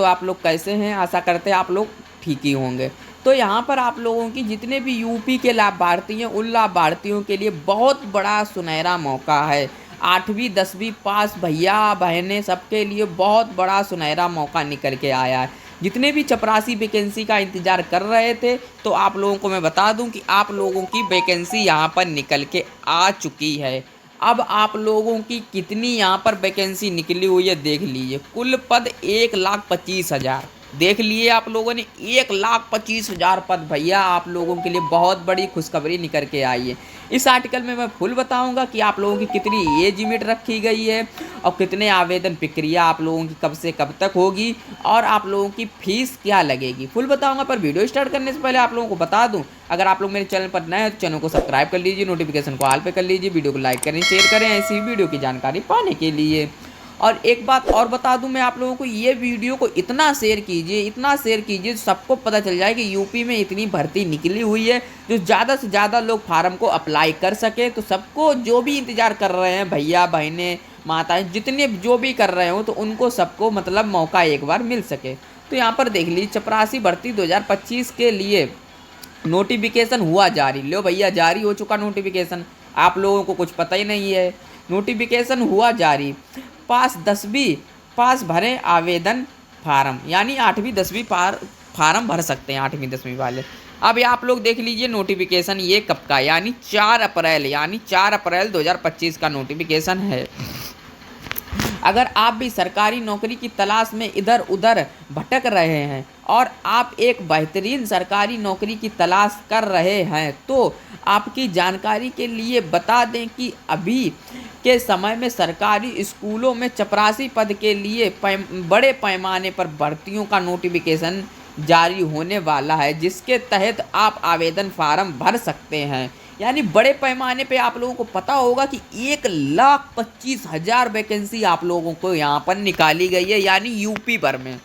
तो आप लोग कैसे हैं? आशा करते हैं आप लोग ठीक ही होंगे। तो यहाँ पर आप लोगों की जितने भी यूपी के लाभार्थी हैं उन लाभार्थियों के लिए बहुत बड़ा सुनहरा मौका है। 8वीं 10वीं पास भैया बहनें सबके लिए बहुत बड़ा सुनहरा मौका निकल के आया है। जितने भी चपरासी वैकेंसी का इंतज़ार कर रहे थे तो आप लोगों को मैं बता दूं कि आप लोगों की वैकेंसी यहाँ पर निकल के आ चुकी है। अब आप लोगों की कितनी यहाँ पर वैकेंसी निकली हुई है देख लीजिए। कुल पद 1,25,000 देख लिए आप लोगों ने। 1,25,000 पद भैया आप लोगों के लिए बहुत बड़ी खुशखबरी निकल के आई है। इस आर्टिकल में मैं फुल बताऊंगा कि आप लोगों की कितनी एज लिमिट रखी गई है और कितने आवेदन प्रक्रिया आप लोगों की कब से कब तक होगी और आप लोगों की फीस क्या लगेगी, फुल बताऊंगा। पर वीडियो स्टार्ट करने से पहले आप लोगों को बता दूं, अगर आप लोग मेरे चैनल पर नए हैं तो चैनल को सब्सक्राइब कर लीजिए, नोटिफिकेशन को ऑल पे कर लीजिए, वीडियो को लाइक करें, शेयर करें ऐसी वीडियो की जानकारी पाने के लिए। और एक बात और बता दूं मैं आप लोगों को, ये वीडियो को इतना शेयर कीजिए सबको पता चल जाए कि यूपी में इतनी भर्ती निकली हुई है जो ज़्यादा से ज़्यादा लोग फार्म को अप्लाई कर सके। तो सबको जो भी इंतज़ार कर रहे हैं भैया बहनें माताएं जितने जो भी कर रहे हो तो उनको सबको मतलब मौका एक बार मिल सके। तो यहाँ पर देख लीजिए चपरासी भर्ती 2025 के लिए नोटिफिकेशन हुआ जारी। लो भैया जारी हो चुका नोटिफिकेशन, आप लोगों को कुछ पता ही नहीं है। नोटिफिकेशन हुआ जारी। पास 10वीं पास भरें आवेदन फार्म, यानी 8वीं 10वीं फार्म भर सकते हैं 8वीं 10वीं वाले। अब ये आप लोग देख लीजिए नोटिफिकेशन ये कब का, यानी 4 अप्रैल 2025 का नोटिफिकेशन है। अगर आप भी सरकारी नौकरी की तलाश में इधर उधर भटक रहे हैं और आप एक बेहतरीन सरकारी नौकरी की तलाश कर रहे हैं तो आपकी जानकारी के लिए बता दें कि अभी के समय में सरकारी स्कूलों में चपरासी पद के लिए बड़े पैमाने पर भर्तियों का नोटिफिकेशन जारी होने वाला है, जिसके तहत आप आवेदन फार्म भर सकते हैं। यानी बड़े पैमाने पे आप लोगों को पता होगा कि 1,25,000 वैकेंसी आप लोगों को यहाँ पर निकाली गई है, यानी यूपी भर में।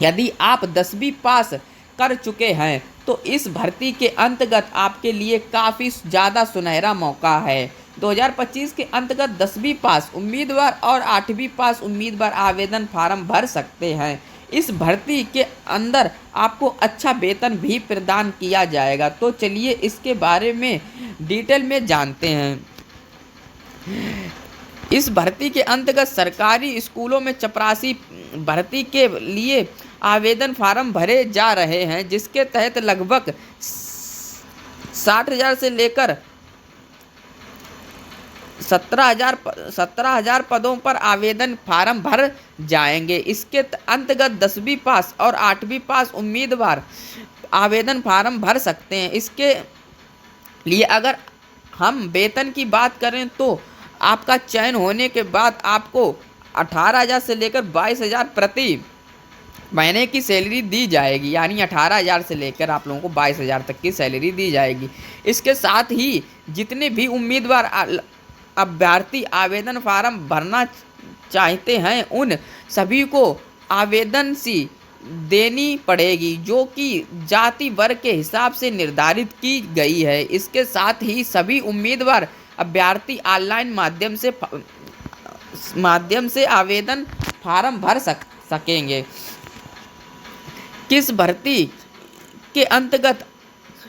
यदि आप 10वीं पास कर चुके हैं तो इस भर्ती के अंतर्गत आपके लिए काफ़ी ज़्यादा सुनहरा मौका है। 2025 के अंतर्गत 10वीं पास उम्मीदवार और 8वीं पास उम्मीदवार आवेदन फार्म भर सकते हैं। इस भर्ती के अंदर आपको अच्छा वेतन भी प्रदान किया जाएगा। तो चलिए इसके बारे में डिटेल में जानते हैं। इस भर्ती के अंतर्गत सरकारी स्कूलों में चपरासी भर्ती के लिए आवेदन फार्म भरे जा रहे हैं, जिसके तहत लगभग 60,000 से लेकर 17,000 पदों पर आवेदन फार्म भर जाएंगे। इसके अंतर्गत 10वीं पास और 8वीं पास उम्मीदवार आवेदन फार्म भर सकते हैं। इसके लिए अगर हम वेतन की बात करें तो आपका चयन होने के बाद आपको 18,000 से लेकर 22,000 प्रति महीने की सैलरी दी जाएगी, यानी 18,000 से लेकर आप लोगों को 22,000 तक की सैलरी दी जाएगी। इसके साथ ही जितने भी उम्मीदवार अभ्यर्थी आवेदन फार्म भरना चाहते हैं उन सभी को आवेदन सी देनी पड़ेगी, जो कि जाति वर्ग के हिसाब से निर्धारित की गई है। इसके साथ ही सभी उम्मीदवार अभ्यर्थी ऑनलाइन माध्यम से आवेदन फार्म भर सकेंगे। किस भर्ती के अंतर्गत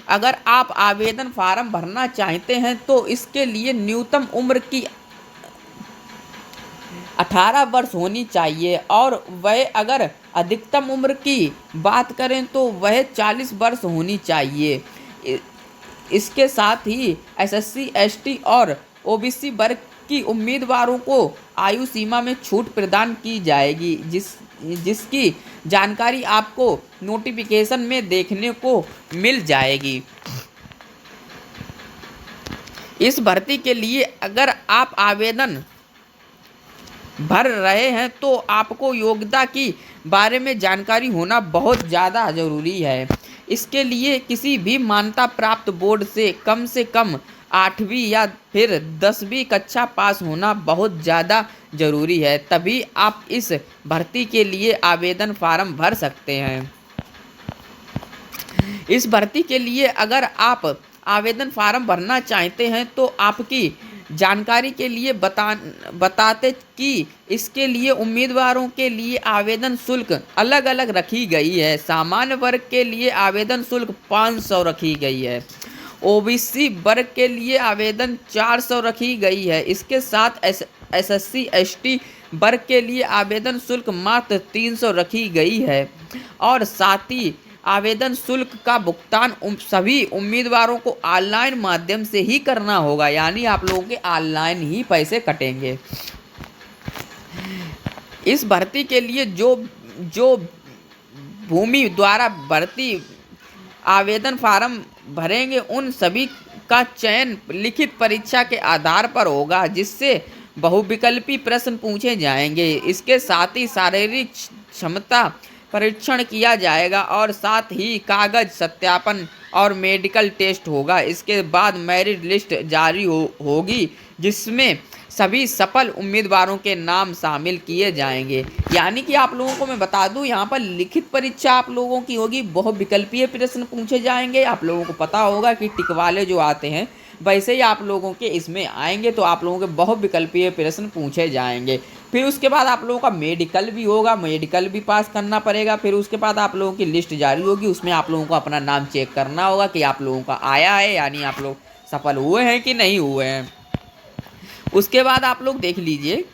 अगर आप आवेदन फार्म भरना चाहते हैं तो इसके लिए न्यूनतम उम्र की 18 वर्ष होनी चाहिए और वह अगर अधिकतम उम्र की बात करें तो वह 40 वर्ष होनी चाहिए। इसके साथ ही एसएससी, एसटी और ओबीसी वर्ग की उम्मीदवारों को आयु सीमा में छूट प्रदान की जाएगी, जिसकी जानकारी आपको नोटिफिकेशन में देखने को मिल जाएगी। इस भर्ती के लिए अगर आप आवेदन भर रहे हैं तो आपको योग्यता की बारे में जानकारी होना बहुत ज़्यादा ज़रूरी है। इसके लिए किसी भी मान्यता प्राप्त बोर्ड से कम 8वीं या फिर 10वीं कक्षा पास होना बहुत ज़्यादा ज़रूरी है, तभी आप इस भर्ती के लिए आवेदन फार्म भर सकते हैं। इस भर्ती के लिए अगर आप आवेदन फार्म भरना चाहते हैं तो आपकी जानकारी के लिए बताते कि इसके लिए उम्मीदवारों के लिए आवेदन शुल्क अलग अलग रखी गई है। सामान्य वर्ग के लिए आवेदन शुल्क 500 रखी गई है। ओबीसी वर्ग के लिए आवेदन 400 रखी गई है। इसके साथ एसएससी एसटी वर्ग के लिए आवेदन शुल्क मात्र 300 रखी गई है और साथ ही आवेदन शुल्क का भुगतान सभी उम्मीदवारों को ऑनलाइन माध्यम से ही करना होगा, यानी आप लोगों के ऑनलाइन ही पैसे कटेंगे। इस भर्ती के लिए जो भूमि द्वारा भर्ती आवेदन फार्म भरेंगे उन सभी का चयन लिखित परीक्षा के आधार पर होगा, जिससे बहुविकल्पी प्रश्न पूछे जाएंगे। इसके साथ ही शारीरिक क्षमता परीक्षण किया जाएगा और साथ ही कागज सत्यापन और मेडिकल टेस्ट होगा। इसके बाद मेरिट लिस्ट जारी होगी, जिसमें सभी सफल उम्मीदवारों के नाम शामिल किए जाएंगे। यानी कि आप लोगों को मैं बता दूं, यहाँ पर लिखित परीक्षा आप लोगों की होगी, बहुविकल्पीय प्रश्न पूछे जाएंगे। आप लोगों को पता होगा कि टिक वाले जो आते हैं वैसे ही आप लोगों के इसमें आएंगे, तो आप लोगों के बहुविकल्पीय प्रश्न पूछे जाएंगे। फिर उसके बाद आप लोगों का मेडिकल भी होगा, मेडिकल भी पास करना पड़ेगा। फिर उसके बाद आप लोगों की लिस्ट जारी होगी, उसमें आप लोगों को अपना नाम चेक करना होगा कि आप लोगों का आया है, यानी आप लोग सफल हुए हैं कि नहीं हुए हैं। उसके बाद आप लोग देख लीजिए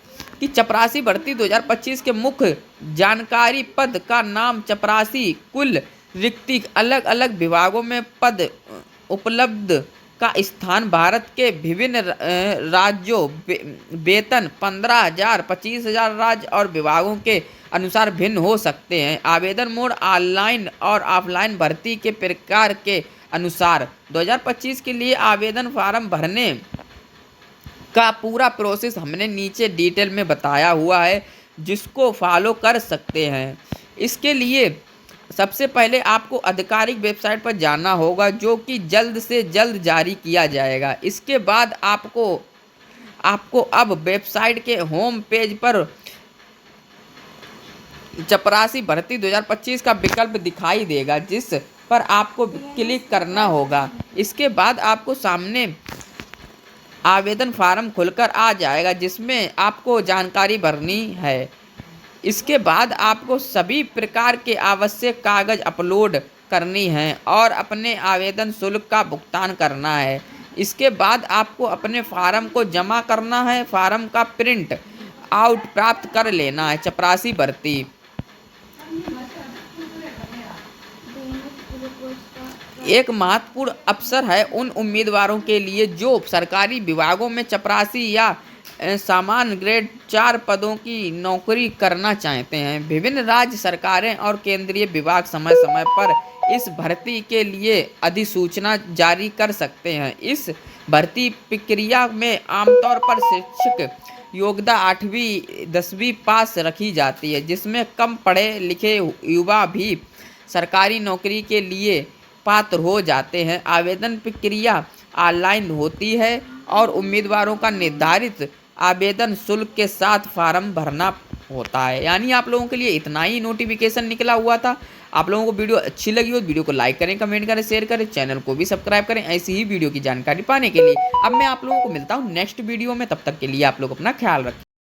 कि चपरासी भर्ती 2025 के मुख्य जानकारी पद का नाम चपरासी। कुल रिक्ति अलग अलग विभागों में पद उपलब्ध का स्थान भारत के विभिन्न राज्यों वेतन 15,000 25,000 राज्य और विभागों के अनुसार भिन्न हो सकते हैं। आवेदन मोड ऑनलाइन और ऑफलाइन भर्ती के प्रकार के अनुसार 2025 के लिए आवेदन फार्म भरने का पूरा प्रोसेस हमने नीचे डिटेल में बताया हुआ है, जिसको फॉलो कर सकते हैं। इसके लिए सबसे पहले आपको आधिकारिक वेबसाइट पर जाना होगा, जो कि जल्द से जल्द जारी किया जाएगा। इसके बाद आपको अब वेबसाइट के होम पेज पर चपरासी भर्ती 2025 का विकल्प दिखाई देगा, जिस पर आपको क्लिक करना होगा। इसके बाद आपको सामने आवेदन फार्म खुलकर आ जाएगा, जिसमें आपको जानकारी भरनी है। इसके बाद आपको सभी प्रकार के आवश्यक कागज अपलोड करनी है और अपने आवेदन शुल्क का भुगतान करना है। इसके बाद आपको अपने फार्म को जमा करना है। फार्म का प्रिंट आउट प्राप्त कर लेना है। चपरासी भर्ती एक महत्वपूर्ण अवसर है उन उम्मीदवारों के लिए जो सरकारी विभागों में चपरासी या सामान्य ग्रेड 4 पदों की नौकरी करना चाहते हैं। विभिन्न राज्य सरकारें और केंद्रीय विभाग समय समय पर इस भर्ती के लिए अधिसूचना जारी कर सकते हैं। इस भर्ती प्रक्रिया में आमतौर पर शैक्षिक योग्यता 8वीं 10वीं पास रखी जाती है, जिसमें कम पढ़े लिखे युवा भी सरकारी नौकरी के लिए पात्र हो जाते हैं। आवेदन प्रक्रिया ऑनलाइन होती है और उम्मीदवारों का निर्धारित आवेदन शुल्क के साथ फार्म भरना होता है। यानी आप लोगों के लिए इतना ही नोटिफिकेशन निकला हुआ था। आप लोगों को वीडियो अच्छी लगी हो, वीडियो को लाइक करें, कमेंट करें, शेयर करें, चैनल को भी सब्सक्राइब करें ऐसी ही वीडियो की जानकारी पाने के लिए। अब मैं आप लोगों को मिलता हूँ नेक्स्ट वीडियो में, तब तक के लिए आप लोग अपना ख्याल रखें।